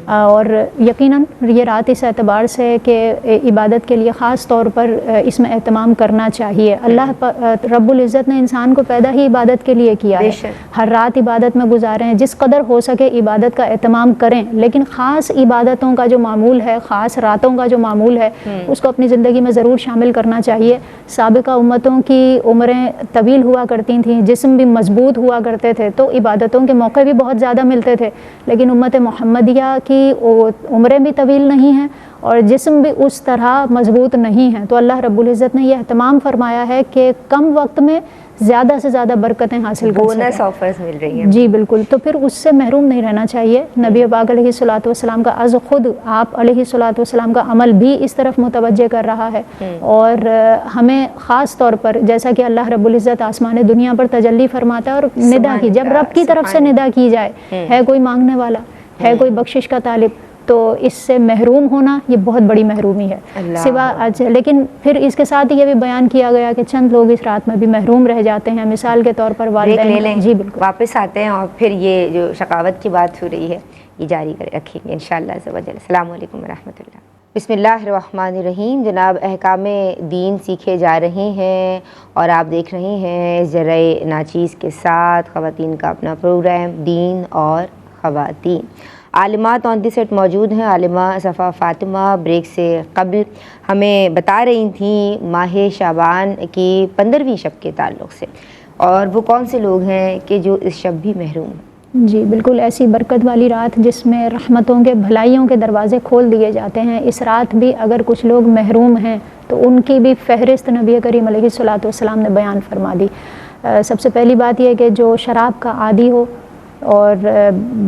اور یقیناً یہ رات اس اعتبار سے کہ عبادت کے لیے خاص طور پر اس میں اہتمام کرنا چاہیے. اللہ رب العزت نے انسان کو پیدا ہی عبادت کے لیے کیا ہے، ہر رات عبادت میں گزارے ہیں. جس قدر ہو سکے عبادت کا اہتمام اہتمام کریں، لیکن خاص عبادتوں کا جو معمول ہے، خاص راتوں کا جو معمول ہے، اس کو اپنی زندگی میں ضرور شامل کرنا چاہیے۔ سابقہ امتوں کی عمریں طویل ہوا کرتی تھیں، جسم بھی مضبوط ہوا کرتے تھے، تو عبادتوں کے موقع بھی بہت زیادہ ملتے تھے، لیکن امت محمدیہ کی عمریں بھی طویل نہیں ہیں اور جسم بھی اس طرح مضبوط نہیں ہیں۔ تو اللہ رب العزت نے یہ اہتمام فرمایا ہے کہ کم وقت میں زیادہ سے زیادہ برکتیں حاصل کر سکیں، بونس آفرز مل رہی ہیں۔ جی بالکل، تو پھر اس سے محروم نہیں رہنا چاہیے۔ نبی پاک علیہ الصلوۃ والسلام کا از خود آپ علیہ الصلوۃ والسلام کا عمل بھی اس طرف متوجہ کر رہا ہے، اور ہمیں خاص طور پر جیسا کہ اللہ رب العزت آسمان دنیا پر تجلی فرماتا ہے اور ندا کی، جب رب کی طرف سے ندا کی جائے، ہے کوئی مانگنے والا، ہے کوئی بخشش کا طالب، تو اس سے محروم ہونا یہ بہت بڑی محرومی ہے۔ لیکن پھر اس کے ساتھ یہ بھی بیان کیا گیا کہ چند لوگ اس رات میں بھی محروم رہ جاتے ہیں، مثال کے طور پر والدین۔ جی بالکل، واپس آتے ہیں اور پھر یہ جو شقاوت کی بات ہو رہی ہے یہ جاری رکھیں گے انشاءاللہ عز و جل۔ السلام علیکم ورحمۃ اللہ۔ بسم اللہ الرحمن الرحیم۔ جناب احکام دین سیکھے جا رہے ہیں اور آپ دیکھ رہے ہیں ذرائع ناچیز کے ساتھ خواتین کا اپنا پروگرام دین اور خواتین۔ عالمات آن دی سیٹ موجود ہیں۔ عالمہ صفا فاطمہ بریک سے قبل ہمیں بتا رہی تھیں ماہ شعبان کی 15ویں شب کے تعلق سے، اور وہ کون سے لوگ ہیں کہ جو اس شب بھی محروم ہیں۔ جی بالکل، ایسی برکت والی رات جس میں رحمتوں کے، بھلائیوں کے دروازے کھول دیے جاتے ہیں، اس رات بھی اگر کچھ لوگ محروم ہیں تو ان کی بھی فہرست نبی کریم علیہ الصلوۃ والسلام نے بیان فرما دی۔ سب سے پہلی بات یہ کہ جو شراب کا عادی ہو اور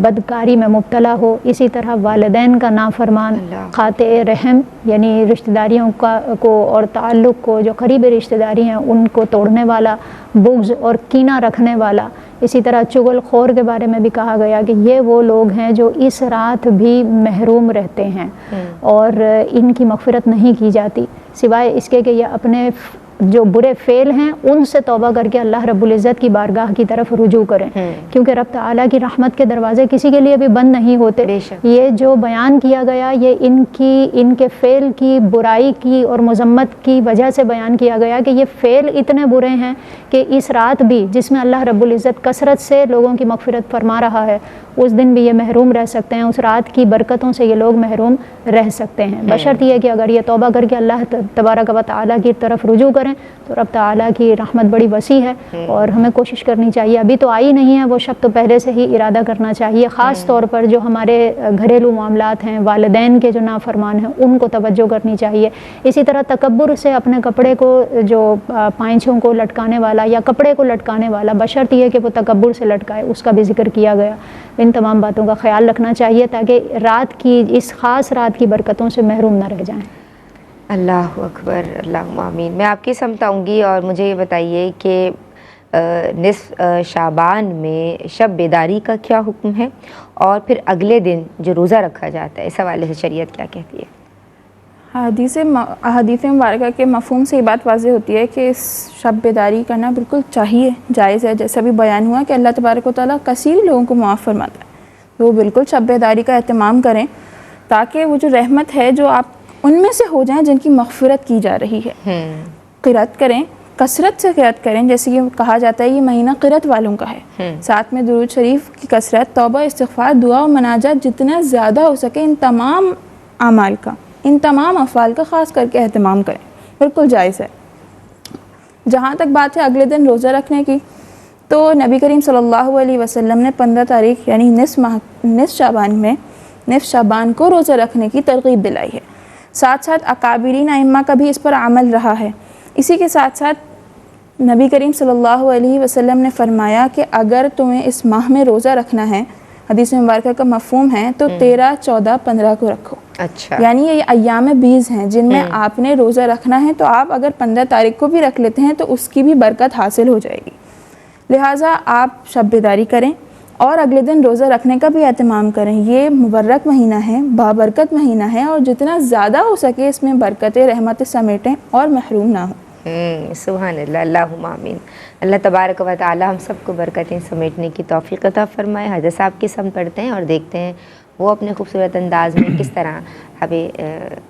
بدکاری میں مبتلا ہو، اسی طرح والدین کا نافرمان، قاطع رحم یعنی رشتہ داریوں کو اور تعلق کو، جو قریب رشتہ داری ہیں ان کو توڑنے والا، بغض اور کینہ رکھنے والا، اسی طرح چغل خور کے بارے میں بھی کہا گیا کہ یہ وہ لوگ ہیں جو اس رات بھی محروم رہتے ہیں اور ان کی مغفرت نہیں کی جاتی، سوائے اس کے کہ یہ اپنے جو برے فعل ہیں ان سے توبہ کر کے اللہ رب العزت کی بارگاہ کی طرف رجوع کریں، کیونکہ رب تعالیٰ کی رحمت کے دروازے کسی کے لیے بھی بند نہیں ہوتے۔ یہ جو بیان کیا گیا یہ ان کے فعل کی، برائی کی اور مذمت کی وجہ سے بیان کیا گیا کہ یہ فعل اتنے برے ہیں کہ اس رات بھی جس میں اللہ رب العزت کثرت سے لوگوں کی مغفرت فرما رہا ہے، اس دن بھی یہ محروم رہ سکتے ہیں، اس رات کی برکتوں سے یہ لوگ محروم رہ سکتے ہیں، بشرط یہ کہ اگر یہ توبہ کر کے اللہ تبارک و تعالیٰ کی طرف رجوع کریں تو رب تعالیٰ کی رحمت بڑی وسیع ہے اور ہمیں کوشش کرنی چاہیے، ابھی تو آئی نہیں ہے وہ شب تو پہلے سے ہی ارادہ کرنا چاہیے، خاص طور پر جو ہمارے گھریلو معاملات ہیں، والدین کے جو نافرمان ہیں ان کو توجہ کرنی چاہیے۔ اسی طرح تکبر سے اپنے کپڑے کو، جو پائنچوں کو لٹکانے والا یا کپڑے کو لٹکانے والا، بشرط یہ کہ وہ تکبر سے لٹکائے، اس کا بھی ذکر کیا گیا۔ ان تمام باتوں کا خیال رکھنا چاہیے تاکہ رات کی، اس خاص رات کی برکتوں سے محروم نہ رہ جائیں۔ اللہ اکبر، اللہم آمین۔ میں آپ کی سمت آؤں گی اور مجھے یہ بتائیے کہ نصف شعبان میں شب بیداری کا کیا حکم ہے، اور پھر اگلے دن جو روزہ رکھا جاتا ہے اس حوالے سے شریعت کیا کہتی ہے؟ احادیث مبارکہ کے مفہوم سے یہ بات واضح ہوتی ہے کہ اس شب بیداری کرنا بالکل چاہیے، جائز ہے، جیسا بھی بیان ہوا کہ اللہ تبارک و تعالیٰ کثیر لوگوں کو معاف فرماتا ہے، وہ بالکل شب بیداری کا اہتمام کریں تاکہ وہ جو رحمت ہے جو آپ ان میں سے ہو جائیں جن کی مغفرت کی جا رہی ہے۔ قرأت کریں، کثرت سے قرأت کریں، جیسے کہ کہا جاتا ہے یہ مہینہ قرأت والوں کا ہے، ساتھ میں درود شریف کی کثرت، توبہ، استغفار، دعا و مناجات جتنا زیادہ ہو سکے ان تمام اعمال کا، ان تمام افعال کا خاص کر کے اہتمام کریں، بالکل جائز ہے۔ جہاں تک بات ہے اگلے دن روزہ رکھنے کی، تو نبی کریم صلی اللہ علیہ وسلم نے 15 تاریخ یعنی نصف شعبان کو روزہ رکھنے کی ترغیب دلائی ہے، ساتھ ساتھ اکابرین ائمہ کا بھی اس پر عمل رہا ہے۔ اسی کے ساتھ ساتھ نبی کریم صلی اللہ علیہ وسلم نے فرمایا کہ اگر تمہیں اس ماہ میں روزہ رکھنا ہے، حدیث مبارکہ کا مفہوم ہے، تو 13، 14، 15 کو رکھو۔ اچھا، یعنی یہ ایام بیز ہیں جن میں آپ نے روزہ رکھنا ہے، تو آپ اگر 15 تاریخ کو بھی رکھ لیتے ہیں تو اس کی بھی برکت حاصل ہو جائے گی، لہٰذا آپ شب بیداری کریں اور اگلے دن روزہ رکھنے کا بھی اہتمام کریں۔ یہ مبارک مہینہ ہے، بابرکت مہینہ ہے، اور جتنا زیادہ ہو سکے اس میں برکتیں، رحمتیں سمیٹیں اور محروم نہ ہوں۔ سبحان اللہ، اللہم آمین۔ اللہ تبارک و تعالی ہم سب کو برکتیں سمیٹنے کی توفیق عطا فرمائے۔ حضرت صاحب کی سمت پڑھتے ہیں اور دیکھتے ہیں وہ اپنے خوبصورت انداز میں کس طرح ہمیں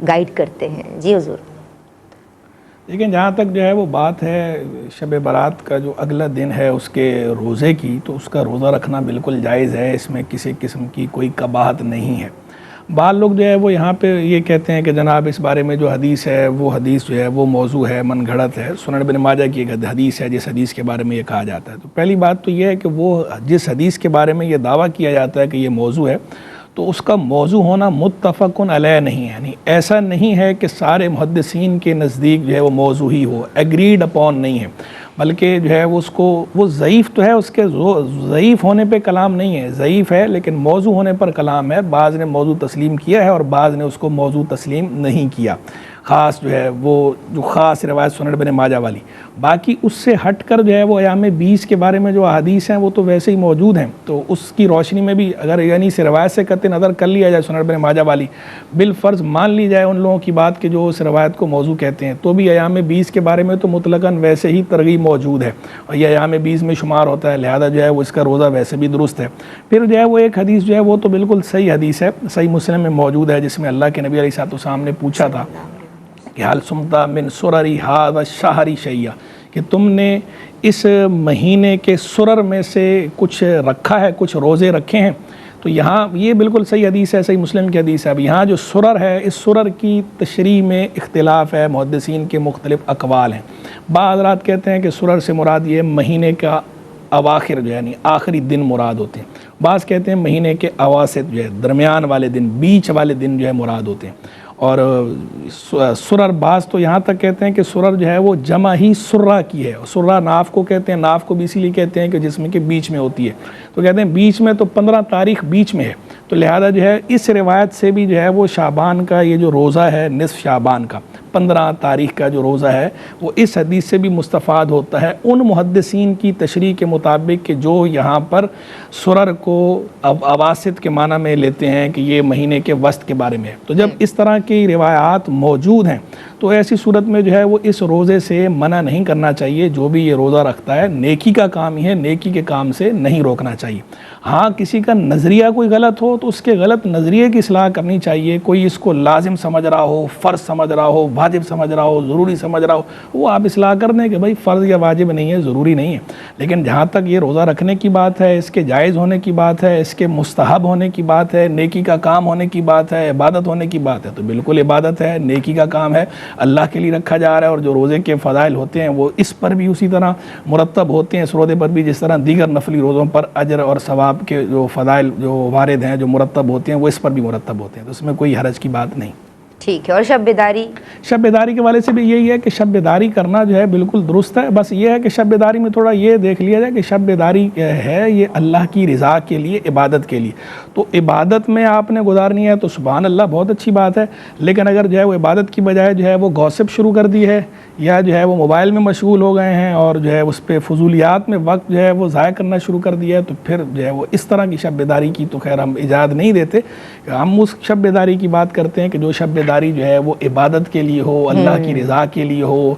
گائیڈ کرتے ہیں۔ جی حضور۔ لیکن جہاں تک جو ہے وہ بات ہے شب برات کا جو اگلا دن ہے اس کے روزے کی، تو اس کا روزہ رکھنا بالکل جائز ہے، اس میں کسی قسم کی کوئی قباحت نہیں ہے۔ بعض لوگ جو ہے وہ یہاں پہ یہ کہتے ہیں کہ جناب اس بارے میں جو حدیث ہے وہ حدیث جو ہے وہ موضوع ہے، من گھڑت ہے۔ سنن ابن ماجہ کی ایک حدیث ہے جس حدیث کے بارے میں یہ کہا جاتا ہے۔ تو پہلی بات تو یہ ہے کہ وہ جس حدیث کے بارے میں یہ دعویٰ کیا جاتا ہے کہ یہ موضوع ہے، تو اس کا موضوع ہونا متفق علیہ نہیں ہے، یعنی ایسا نہیں ہے کہ سارے محدثین کے نزدیک جو ہے وہ موضوع ہی ہو، ایگریڈ اپون نہیں ہے، بلکہ جو ہے وہ اس کو وہ ضعیف تو ہے، اس کے ضعیف ہونے پہ کلام نہیں ہے، ضعیف ہے لیکن موضوع ہونے پر کلام ہے۔ بعض نے موضوع تسلیم کیا ہے اور بعض نے اس کو موضوع تسلیم نہیں کیا، خاص جو ہے وہ جو خاص روایت سنن ابن ماجہ والی۔ باقی اس سے ہٹ کر جو ہے وہ ایام 20 کے بارے میں جو احادیث ہیں وہ تو ویسے ہی موجود ہیں، تو اس کی روشنی میں بھی اگر یعنی سے روایت سے قطع نظر کر لیا جائے سنن ابن ماجہ والی، بالفرض مان لی جائے ان لوگوں کی بات کہ جو اس روایت کو موضوع کہتے ہیں، تو بھی ایام 20 کے بارے میں تو مطلقاً ویسے ہی ترغیب موجود ہے اور یہ ایام 20 میں شمار ہوتا ہے، لہذا جو ہے وہ اس کا روزہ ویسے بھی درست ہے۔ پھر جو ہے وہ ایک حدیث جو ہے وہ تو بالکل صحیح حدیث ہے، صحیح مسلم میں موجود ہے، جس میں اللہ کے نبی علیہ السلام نے پوچھا تھا کہ حل سمتا من سرری ھذا الشہر شیئا، کہ تم نے اس مہینے کے سرر میں سے کچھ رکھا ہے، کچھ روزے رکھے ہیں؟ تو یہاں یہ بالکل صحیح حدیث ہے، صحیح مسلم کی حدیث ہے۔ اب یہاں جو سرر ہے، اس سرر کی تشریح میں اختلاف ہے، محدثین کے مختلف اقوال ہیں۔ بعض حضرات کہتے ہیں کہ سرر سے مراد یہ مہینے کا اواخر جو ہے یعنی آخری دن مراد ہوتے ہیں، بعض کہتے ہیں مہینے کے اواسط جو ہے درمیان والے دن، بیچ والے دن جو ہے مراد ہوتے ہیں۔ اور سرر بعض تو یہاں تک کہتے ہیں کہ سرر جو ہے وہ جمع ہی سرہ کی ہے، سرہ ناف کو کہتے ہیں، ناف کو بھی اسی لیے کہتے ہیں کہ جس میں کہ بیچ میں ہوتی ہے، تو کہتے ہیں بیچ میں، تو 15 تاریخ بیچ میں ہے، تو لہذا جو ہے اس روایت سے بھی جو ہے وہ شعبان کا یہ جو روزہ ہے، نصف شعبان کا 15 تاریخ کا جو روزہ ہے وہ اس حدیث سے بھی مستفاد ہوتا ہے ان محدثین کی تشریح کے مطابق کہ جو یہاں پر سرر کو اواسط کے معنی میں لیتے ہیں کہ یہ مہینے کے وسط کے بارے میں ہے۔ تو جب اس طرح کی روایات موجود ہیں تو ایسی صورت میں جو ہے وہ اس روزے سے منع نہیں کرنا چاہیے، جو بھی یہ روزہ رکھتا ہے نیکی کا کام ہی ہے، نیکی کے کام سے نہیں روکنا چاہیے۔ ہاں کسی کا نظریہ کوئی غلط ہو تو اس کے غلط نظریے کی اصلاح کرنی چاہیے، کوئی اس کو لازم سمجھ رہا ہو، فرض سمجھ رہا ہو، واجب سمجھ رہا ہو، ضروری سمجھ رہا ہو، وہ آپ اصلاح کر دیں کہ بھائی فرض یا واجب نہیں ہے، ضروری نہیں ہے۔ لیکن جہاں تک یہ روزہ رکھنے کی بات ہے، اس کے جائز ہونے کی بات ہے، اس کے مستحب ہونے کی بات ہے، نیکی کا کام ہونے کی بات ہے، عبادت ہونے کی بات ہے، تو بالکل عبادت ہے، نیکی کا کام ہے، اللہ کے لیے رکھا جا رہا ہے۔ اور جو روزے کے فضائل ہوتے ہیں وہ اس پر بھی اسی طرح مرتب ہوتے ہیں، اس روزے پر بھی جس طرح دیگر نفلی روزوں پر اجر اور ثواب کے جو فضائل جو وارد ہیں، جو مرتب ہوتے ہیں، وہ اس پر بھی مرتب ہوتے ہیں، تو اس میں کوئی حرج کی بات نہیں۔ ٹھیک ہے۔ اور شب بیداری؟ شب بیداری کے والے سے بھی یہی ہے کہ شب بیداری کرنا جو ہے بالکل درست ہے، بس یہ ہے کہ شب بیداری میں تھوڑا یہ دیکھ لیا جائے کہ شب بیداری ہے یہ اللہ کی رضا کے لیے، عبادت کے لیے، تو عبادت میں آپ نے گزارنی ہے تو سبحان اللہ بہت اچھی بات ہے، لیکن اگر جو ہے وہ عبادت کی بجائے جو ہے وہ گوسپ شروع کر دی ہے یا جو ہے وہ موبائل میں مشغول ہو گئے ہیں اور جو ہے اس پہ فضولیات میں وقت جو ہے وہ ضائع کرنا شروع کر دیا ہے، تو پھر جو ہے وہ اس طرح کی شب بیداری کی تو خیر ہم اجازت نہیں دیتے۔ ہم اس شب بیداری کی بات کرتے ہیں کہ جو شب بیداری جو ہے وہ عبادت کے لیے ہو، اللہ کی رضا کے لیے ہو،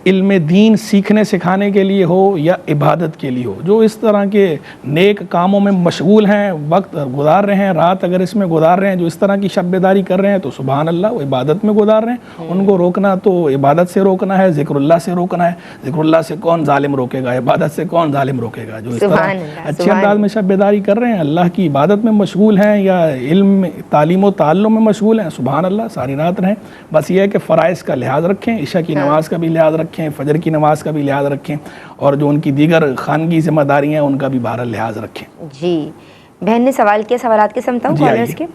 علم دین سیکھنے سکھانے کے لیے ہو یا عبادت کے لیے ہو، جو اس طرح کے نیک کاموں میں مشغول ہیں، وقت گزار رہے ہیں، رات اگر اس میں گزار رہے ہیں، جو اس طرح کی شب بیداری کر رہے ہیں تو سبحان اللہ وہ عبادت میں گزار رہے ہیں، ان کو روکنا تو عبادت سے روکنا ہے، ذکر اللہ سے روکنا ہے۔ ذکر اللہ سے کون ظالم روکے گا، عبادت سے کون ظالم روکے گا؟ جو اس طرح اچھے انداز میں شب بیداری کر رہے ہیں، اللہ کی عبادت میں مشغول ہیں یا علم تعلیم و تعلم میں مشغول ہیں، سبحان اللہ ساری رات رہیں۔ بس یہ ہے کہ فرائض کا لحاظ رکھیں، عشاء کی نماز کا بھی لحاظ رکھیں، فجر کی نماز کا بھی لحاظ رکھیں، اور جو ان کی دیگر خانگی ذمہ داریاں ہیں ان کا بھی بہرحال لحاظ رکھیں۔ جی بہن نے سوال کیا، سوالات کے سمتا ہوں کالرز کے۔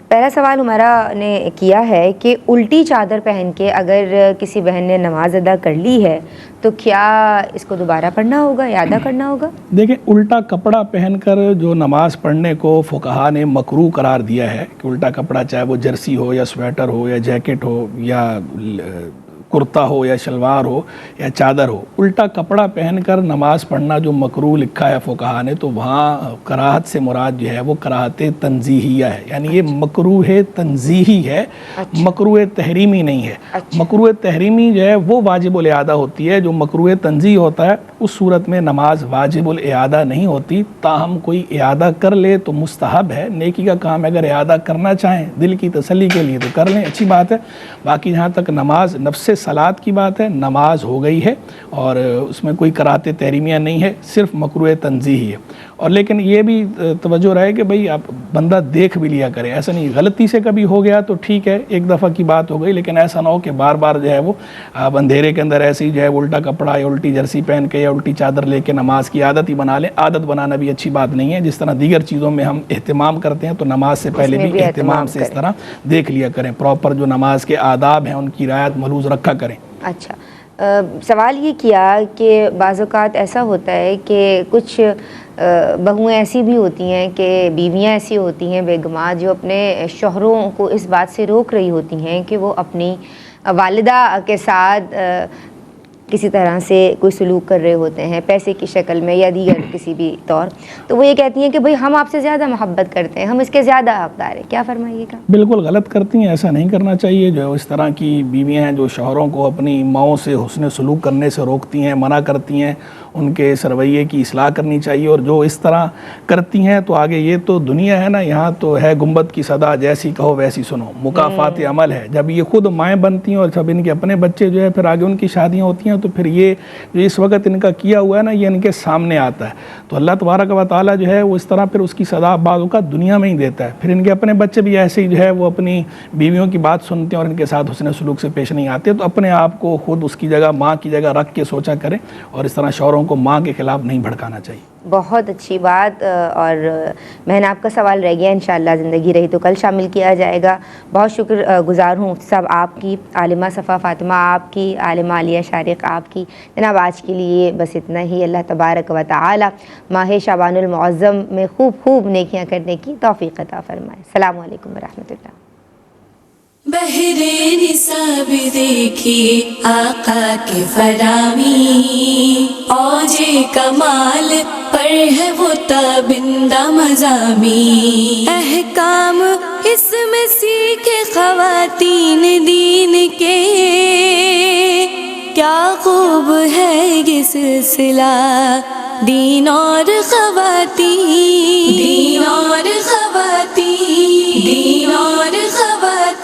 پہلا سوال ہمارا نے کیا ہے کہ الٹی چادر پہن کے اگر کسی بہن نے نماز ادا کر لی ہے تو کیا اس کو دوبارہ پڑھنا ہوگا، اعادہ کرنا ہوگا؟ دیکھیں الٹا کپڑا پہن کر جو نماز پڑھنے کو فقہا نے مکروہ قرار دیا ہے کہ الٹا کپڑا چاہے وہ جرسی ہو یا سویٹر ہو یا جیکٹ ہو یا کرتا ہو یا شلوار ہو یا چادر ہو، الٹا کپڑا پہن کر نماز پڑھنا جو مکروہ لکھا ہے فقہا نے، تو وہاں کراہت سے مراد جو ہے وہ کراہت تنزیہیہ ہے، یعنی یہ مکروہ تنزیہی ہے، مکروہ تحریمی نہیں ہے۔ مکروہ تحریمی جو ہے وہ واجب الاعادہ ہوتی ہے، جو مکروہ تنزیہی ہوتا ہے اس صورت میں نماز واجب الاعادہ نہیں ہوتی، تاہم کوئی اعادہ کر لے تو مستحب ہے، نیکی کا کام ہے، اگر اعادہ کرنا چاہیں دل کی تسلی کے لیے تو کر لیں، اچھی بات ہے۔ باقی جہاں تک نماز نفس صلاۃ کی بات ہے، نماز ہو گئی ہے اور اس میں کوئی کرات تحریمیہ نہیں ہے، صرف مکروہ تنزیہی ہے. اور لیکن یہ بھی توجہ رہے کہ بھئی آپ بندہ دیکھ بھی لیا کرے، ایسا نہیں غلطی سے کبھی ہو گیا تو ٹھیک ہے، ایک دفعہ کی بات ہو گئی، لیکن ایسا نہ ہو کہ بار بار جو ہے وہ آپ اندھیرے کے اندر ایسے ہی جو ہے الٹا کپڑا یا الٹی جرسی پہن کے یا الٹی چادر لے کے نماز کی عادت ہی بنا لیں. عادت بنانا بھی اچھی بات نہیں ہے. جس طرح دیگر چیزوں میں ہم اہتمام کرتے ہیں تو نماز سے پہلے بھی اہتمام سے اس طرح دیکھ لیا کریں، پراپر جو نماز کے آداب ہیں ان کی رعایت ملحوظ رکھا کریں. اچھا، سوال یہ کیا کہ بعض اوقات ایسا ہوتا ہے کہ کچھ بہویں ایسی بھی ہوتی ہیں کہ بیویاں ایسی ہوتی ہیں بیگمات جو اپنے شوہروں کو اس بات سے روک رہی ہوتی ہیں کہ وہ اپنی والدہ کے ساتھ کسی طرح سے کوئی سلوک کر رہے ہوتے ہیں، پیسے کی شکل میں یا دیگر کسی بھی طور، تو وہ یہ کہتی ہیں کہ بھئی ہم آپ سے زیادہ محبت کرتے ہیں، ہم اس کے زیادہ حقدار ہیں. کیا فرمائیے گا؟ بالکل غلط کرتی ہیں، ایسا نہیں کرنا چاہیے. جو اس طرح کی بیویاں ہیں جو شوہروں کو اپنی ماؤں سے حسن سلوک کرنے سے روکتی ہیں، منع کرتی ہیں، ان کے اس رویے کی اصلاح کرنی چاہیے. اور جو اس طرح کرتی ہیں تو آگے یہ تو دنیا ہے نا، یہاں تو ہے گنبد کی صدا، جیسی کہو ویسی سنو، مکافات عمل ہے. جب یہ خود مائیں بنتی ہیں اور جب ان کے اپنے بچے جو ہے پھر آگے ان کی شادیاں ہوتی ہیں تو پھر یہ جو اس وقت ان کا کیا ہوا ہے نا یہ ان کے سامنے آتا ہے. تو اللہ تبارک و تعالیٰ جو ہے وہ اس طرح پھر اس کی صدا بعض اوقات دنیا میں ہی دیتا ہے. پھر ان کے اپنے بچے بھی ایسے ہی جو ہے وہ اپنی بیویوں کی بات سنتے ہیں اور ان کے ساتھ حسن سلوک سے پیش نہیں آتے. تو اپنے آپ کو خود اس کی جگہ، ماں کی جگہ رکھ کے سوچا کریں اور اس طرح شوہروں کو ماں کے خلاف نہیں بھڑکانا چاہیے. بہت اچھی بات. اور بہن آپ کا سوال رہ گیا، انشاءاللہ زندگی رہی تو کل شامل کیا جائے گا. بہت شکر گزار ہوں مفتی صاحب آپ کی، عالمہ صفا فاطمہ آپ کی، عالمہ عالیہ شارق آپ کی. جناب آج کے لیے بس اتنا ہی. اللہ تبارک و تعالی ماہ شعبان المعظم میں خوب خوب نیکیاں کرنے کی توفیق عطا فرمائے. السلام علیکم ورحمۃ اللہ. بہرے نصاب دیکھیے آقا کے فرامی، اوجے کمال پر ہے وہ تابندہ مضامی. احکام اس میں سیکھے خواتین دین کے، کیا خوب ہے یہ سلسلہ دین اور خواتین، دین اور خواتین، دین اور خواتین.